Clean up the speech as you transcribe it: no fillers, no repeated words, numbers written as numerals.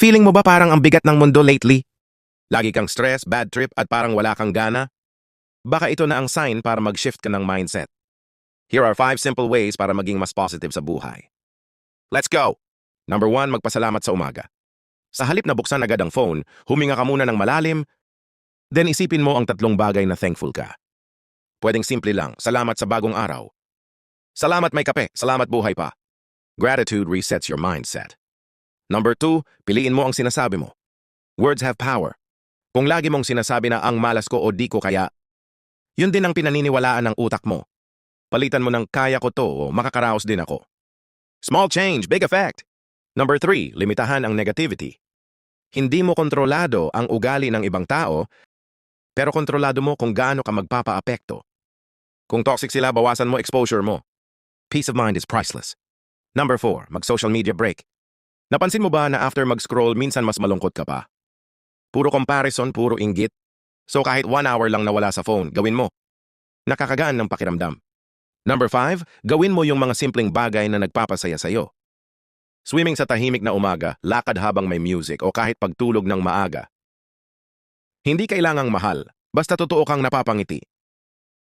Feeling mo ba parang ang bigat ng mundo lately? Lagi kang stress, bad trip at parang wala kang gana? Baka ito na ang sign para mag-shift ka ng mindset. Here are 5 simple ways para maging mas positive sa buhay. Let's go! Number 1, magpasalamat sa umaga. Sa halip na buksan agad ang phone, huminga ka muna ng malalim, then isipin mo ang 3 bagay na thankful ka. Pwedeng simple lang, salamat sa bagong araw. Salamat may kape, salamat buhay pa. Gratitude resets your mindset. Number 2, piliin mo ang sinasabi mo. Words have power. Kung lagi mong sinasabi na ang malas ko o di ko kaya, yun din ang pinaniniwalaan ng utak mo. Palitan mo ng kaya ko to o makakaraos din ako. Small change, big effect. Number 3, limitahan ang negativity. Hindi mo kontrolado ang ugali ng ibang tao, pero kontrolado mo kung gaano ka magpapaapekto. Kung toxic sila, bawasan mo exposure mo. Peace of mind is priceless. Number 4, mag-social media break. Napansin mo ba na after mag-scroll, minsan mas malungkot ka pa? Puro comparison, puro inggit. So kahit 1 hour lang nawala sa phone, gawin mo. Nakakagaan ng pakiramdam. Number 5, gawin mo yung mga simpleng bagay na nagpapasaya sa'yo. Swimming sa tahimik na umaga, lakad habang may music o kahit pagtulog ng maaga. Hindi kailangang mahal, basta totoo kang napapangiti.